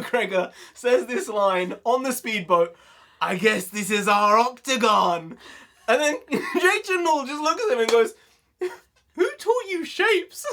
McGregor says this line on the speedboat, "I guess this is our octagon." And then Jake Gyllenhaal just looks at him and goes, "Who taught you shapes?"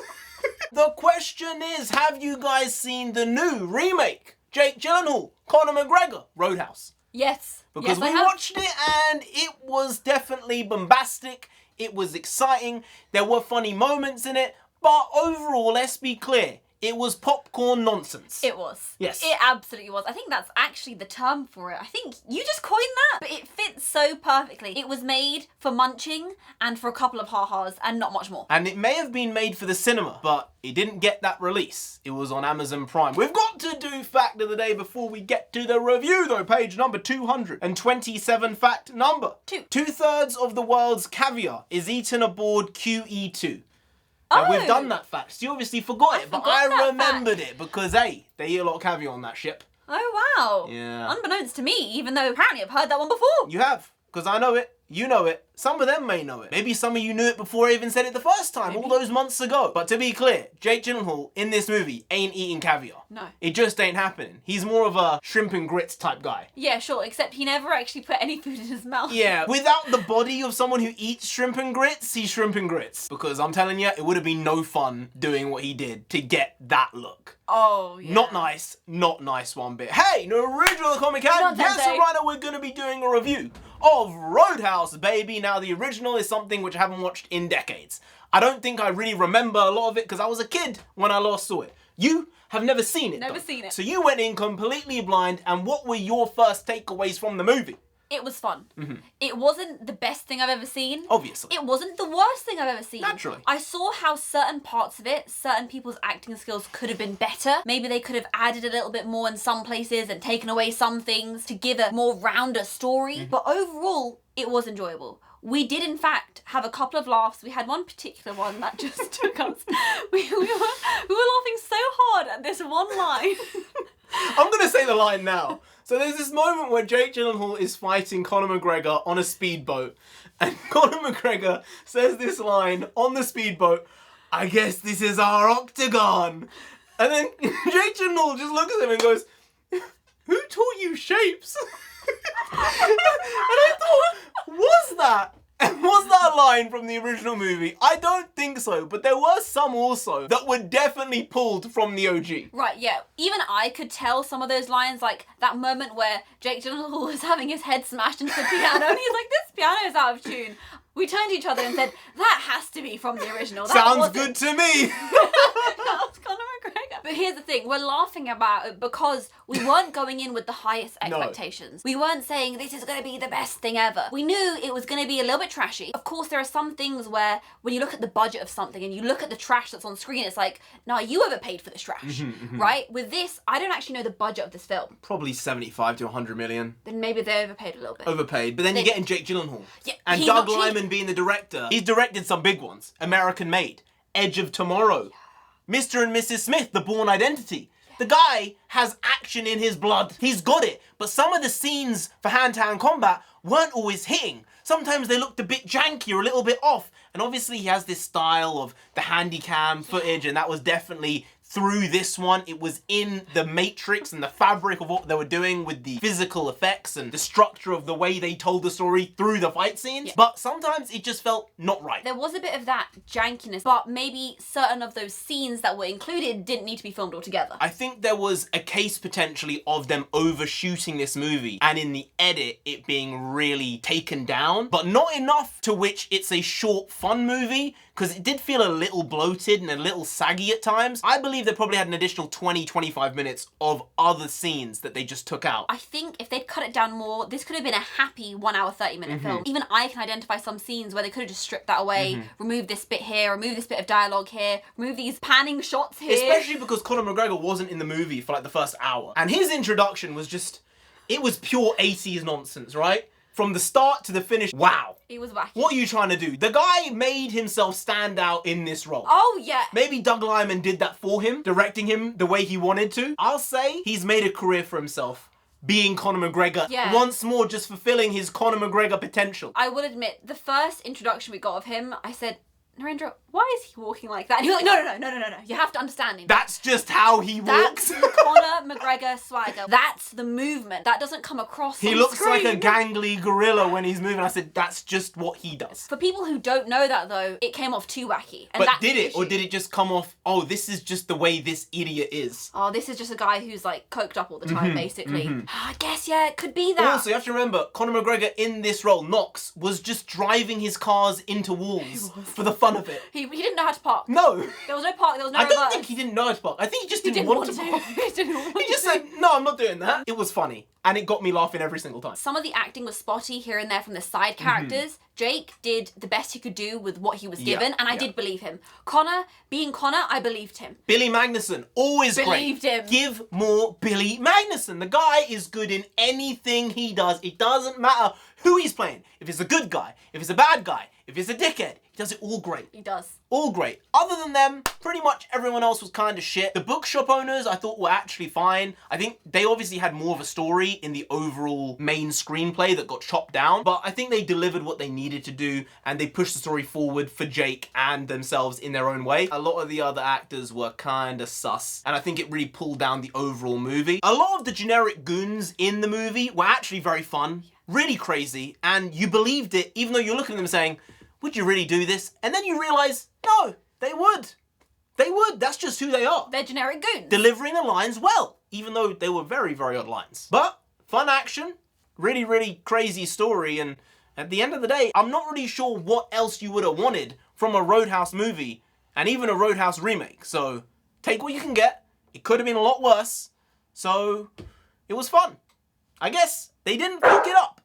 The question is, have you guys seen the new remake? Jake Gyllenhaal, Conor McGregor, Roadhouse. Yes. Because yes, we watched it and it was definitely bombastic. It was exciting. There were funny moments in it. But overall, let's be clear, it was popcorn nonsense. It was. Yes. It absolutely was. I think that's actually the term for it. I think you just coined that. But it fits so perfectly. It was made for munching and for a couple of ha-has and not much more. And it may have been made for the cinema, but it didn't get that release. It was on Amazon Prime. We've got to do Fact of the Day before we get to the review though. Page number 227, fact number 2. 2/3 of the world's caviar is eaten aboard QE2. Now, we've done that fact. So you obviously forgot it, but I remembered it because, hey, they eat a lot of caviar on that ship. Oh, wow. Yeah. Unbeknownst to me, even though apparently I've heard that one before. You have, because I know it. You know it. Some of them may know it. Maybe some of you knew it before I even said it the first time, all those months ago. But to be clear, Jake Gyllenhaal in this movie ain't eating caviar. No. It just ain't happening. He's more of a shrimp and grits type guy. Yeah, sure, except he never actually put any food in his mouth. Yeah, without the body of someone who eats shrimp and grits, he's shrimp and grits. Because I'm telling you, it would have been no fun doing what he did to get that look. Oh, yeah. Not nice one bit. Hey, NarendraTheComic, yes, so right now we're going to be doing a review of Roadhouse, baby. Now, the original is something which I haven't watched in decades. I don't think I really remember a lot of it because I was a kid when I last saw it. You have never seen it, Never seen it. So you went in completely blind, and what were your first takeaways from the movie? It was fun. It wasn't the best thing I've ever seen. Obviously. It wasn't the worst thing I've ever seen. Naturally. I saw how certain parts of it, certain people's acting skills could have been better. Maybe they could have added a little bit more in some places and taken away some things to give a more rounder story. But overall, it was enjoyable. We did, in fact, have a couple of laughs. We had one particular one that just took us. We were laughing so hard at this one line. I'm going to say the line now. So there's this moment where Jake Gyllenhaal is fighting Conor McGregor on a speedboat. And Conor McGregor says this line on the speedboat, "I guess this is our octagon." And then Jake Gyllenhaal just looks at him and goes, "Who taught you shapes?" And I thought, was that a line from the original movie? I don't think so, but there were some also that were definitely pulled from the OG. Right, yeah. Even I could tell some of those lines, like that moment where Jake Gyllenhaal was having his head smashed into the piano and he's like, "This piano's out of tune." We turned to each other and said, "That has to be from the original." That Sounds good to me. That was Conor McGregor. But here's the thing, we're laughing about it because we weren't going in with the highest expectations. We weren't saying this is going to be the best thing ever. We knew it was going to be a little bit trashy. Of course, there are some things where when you look at the budget of something and you look at the trash that's on screen, it's like, nah, you overpaid for this trash, right? With this, I don't actually know the budget of this film. Probably 75 to 100 million. Then maybe they overpaid a little bit. Overpaid. But then you're getting Jake Gyllenhaal. Yeah, and Doug Liman being the director. He's directed some big ones. American Made, Edge of Tomorrow, Mr. and Mrs. Smith, The Bourne Identity. The guy has action in his blood. He's got it. But some of the scenes for hand-to-hand combat weren't always hitting. Sometimes they looked a bit janky or a little bit off. And obviously he has this style of the handy cam footage, and that was definitely through this one. It was in the matrix and the fabric of what they were doing with the physical effects and the structure of the way they told the story through the fight scenes. But sometimes it just felt not right. There was a bit of that jankiness, but maybe certain of those scenes that were included didn't need to be filmed altogether. I think there was a case potentially of them overshooting this movie and in the edit it being really taken down, but not enough to which it's a short fun movie, because it did feel a little bloated and a little saggy at times. I believe they probably had an additional 20-25 minutes of other scenes that they just took out. I think if they'd cut it down more, this could have been a happy 1 hour 30-minute film. Even I can identify some scenes where they could have just stripped that away, remove this bit here, remove this bit of dialogue here, remove these panning shots here. Especially because Conor McGregor wasn't in the movie for like the first hour. And his introduction was just, it was pure 80s nonsense, right? From the start to the finish, wow. He was wacky. What are you trying to do? The guy made himself stand out in this role. Oh, yeah. Maybe Doug Liman did that for him, directing him the way he wanted to. I'll say he's made a career for himself being Conor McGregor. Once more, just fulfilling his Conor McGregor potential. I will admit, the first introduction we got of him, I said, Narendra, why is he walking like that? And he was like, no. You have to understand him. That's just how he walks. That's the Conor McGregor swagger. That's the movement. That doesn't come across He on looks screen. like a gangly gorilla when he's moving. I said, that's just what he does. For people who don't know that, though, it came off too wacky. And But that's did the it? Or issue. did it just come off, oh, this is just the way this idiot is? Oh, this is just a guy who's like coked up all the time, basically. I guess, yeah, it could be that. Also, you have to remember, Conor McGregor in this role, Knox, was just driving his cars into walls for the fun of it. He didn't know how to park. No. There was no park, there was no I don't reverse. think he didn't know how to park. I think he just He didn't want to park. He didn't want He just to. said, no, I'm not doing that. It was funny. And it got me laughing every single time. Some of the acting was spotty here and there from the side characters. Jake did the best he could do with what he was given, and I did believe him. Conor, being Conor, I believed him. Billy Magnuson, always Believed great. him. Give more Billy Magnuson. The guy is good in anything he does. It doesn't matter who he's playing. If it's a good guy, if it's a bad guy, if it's a dickhead, he does it all great. He does. All great. Other than them, pretty much everyone else was kind of shit. The bookshop owners, I thought, were actually fine. I think they obviously had more of a story in the overall main screenplay that got chopped down, but I think they delivered what they needed to do, and they pushed the story forward for Jake and themselves in their own way. A lot of the other actors were kind of sus, and I think it really pulled down the overall movie. A lot of the generic goons in the movie were actually very fun, really crazy, and you believed it, even though you're looking at them saying, would you really do this? And then you realize, no, they would. They would. That's just who they are. They're generic goons. Delivering the lines well, even though they were very, very odd lines. But fun action, really, really crazy story, and at the end of the day, I'm not really sure what else you would have wanted from a Roadhouse movie, and even a Roadhouse remake. So take what you can get. It could have been a lot worse. So it was fun. I guess they didn't fuck it up.